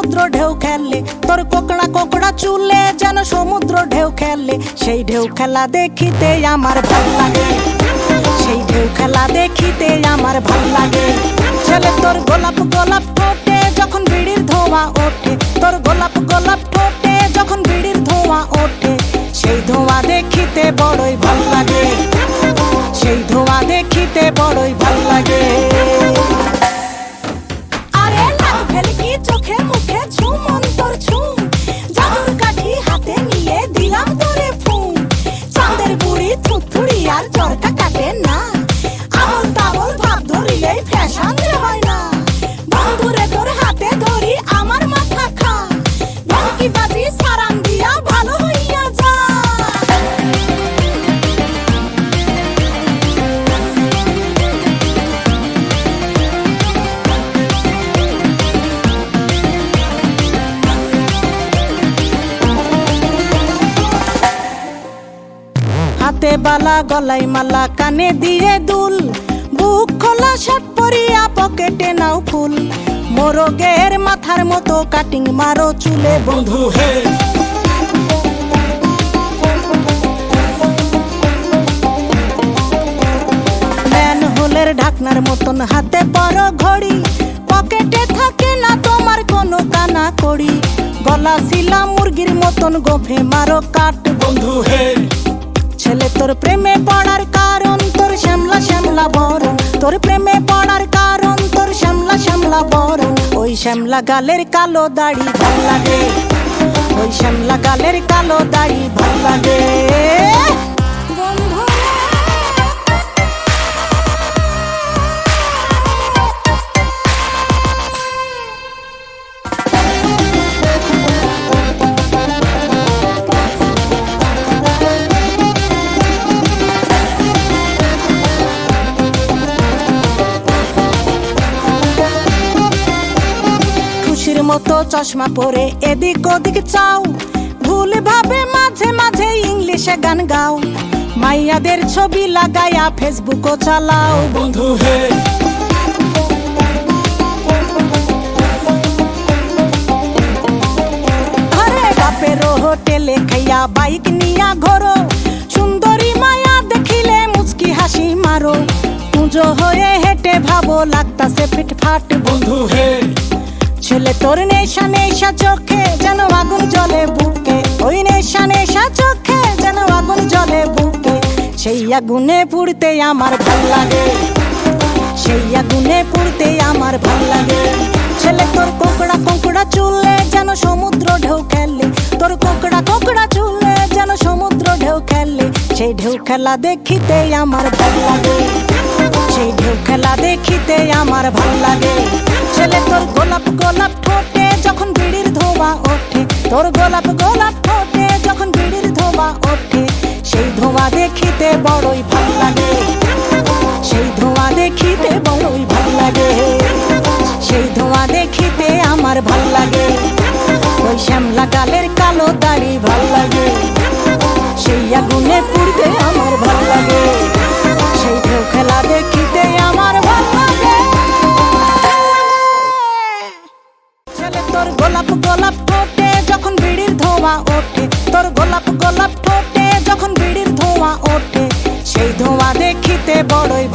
সমুদ্র ঢেউ খেলে, তোর কোকড়া কোকড়া চুলে যেন সমুদ্র ঢেউ খেলে। সেই ঢেউ খেলা দেখিতে আমার ভাল লাগে, সেই ঢেউ খেলা দেখিতে আমার ভাল লাগে। ছেলে তোর গোলাপ গোলাপ ঠোঁটে যখন বিড়ির ধোঁয়া ওঠে, তোর গোলাপ গোলাপ ঠোঁটে যখন বিড়ির ধোঁয়া ওঠে, সেই ধোঁয়া দেখিতে বড়ই ভাল লাগে, সেই ধোঁয়া দেখিতে বড়ই ভাল লাগে। আরে লাল ভেলকি চোখে মুখে ঝুম অন্তর ঝুম, জাদুর কাঠি হাতে নিয়ে দিলাম তোরে ফুম। চাঁদের বুড়ি থুথুড়ি আর চরকা কাটে না, আবল তাবল ভাব ধরিলেই ফ্যাশন যে হয় না। বন্ধুরে তোর হাতে ধরি আমার মাথা খা, ভেলকি বাজি সারান দিয়া ভালো হইয়া যা। হাতে বালা গলায় মালা কানে দিয়ে দুল, বুক খোলা শার্ট পরিয়া পকেটে নাও ফুল। মোরগের মাথার মতো কাটিং মারো চুলে বন্ধু হে। ম্যানহোলের ঢাকনার মতন হাতে বড় ঘড়ি, পকেটে থাকে না তোমার কোনো কানা কড়ি। গলা শিলা মুরগির মতন গোফে মারো কাট বন্ধু হে। ছেলে তোর প্রেমে পড়ার কারণ তোর শ্যামলা শ্যামলা বরণ, তোর প্রেমে পড়ার কারণ তোর শ্যামলা শ্যামলা বরণ। ওই শ্যামলা গালের কালো দাড়ি ভাল লাগে, ওই শ্যামলা গালের কালো দাড়ি ভাল লাগে। মতো চশমা পরে এদিক ওদিক চাও, ভুল ভাবে মাঝে মাঝে ইংলিশে গান গাও। মাইয়াদের ছবি লাগায়া ফেসবুকও চালাও বন্ধু হে। আরে বাপের হোটেলে খাইয়া বাইক নিয়া ঘোরো, সুন্দরী মায়া দেখিলে মুচকি হাসি মারো। পুজো হয়ে হেঁটে ভাবো লাগতাছে ফিটফাট বন্ধু হে। ছেলে তোর নেশা নেশা চোখে যেন আগুন জ্বলে বুকে, ওই নেশা নেশা চোখে যেন আগুন জ্বলে বুকে। সেই আগুনে পুড়তে আমার ভাল লাগে, সেই আগুনে পুড়তে আমার ভাল লাগে। ছেলে তোর কোকড়া কোকড়া চুলে যেন সমুদ্র ঢেউ খেলে, তোর কোকড়া কোকড়া চুলে যেন সমুদ্র ঢেউ খেলে। সেই ঢেউ খেলা দেখিতে আমার ভাল লাগে, সেই ঢেউ খেলা দেখিতে আমার ভাল লাগে। ছেলে তোর গোলাপ গোলাপ ঠোঁটে যখন বিড়ির ধোঁয়া ওঠে, তোর গোলাপ গোলাপ ঠোঁটে যখন বিড়ির ধোঁয়া ওঠে, সেই ধোঁয়া দেখিতে বড়ই ভাল লাগে, সেই ধোঁয়া দেখিতে বড়ই ভাল লাগে, সেই ধোঁয়া দেখিতে আমার ভাল লাগে। ওই শ্যামলা গালের কালো দাড়ি ভাল লাগে, সেই আগুনে পুড়তে আমার ভাল লাগে, সেই ঢেউ খেলা দেখিতে আমার ভাল লাগে। ছেলে তোর গোলাপ গোলাপ ঠোঁটে যখন বিড়ির ধোঁয়া ওঠে, তোর গোলাপ গোলাপ ঠোঁটে যখন বিড়ির ধোঁয়া ওঠে, সেই ধোঁয়া দেখিতে বড়ই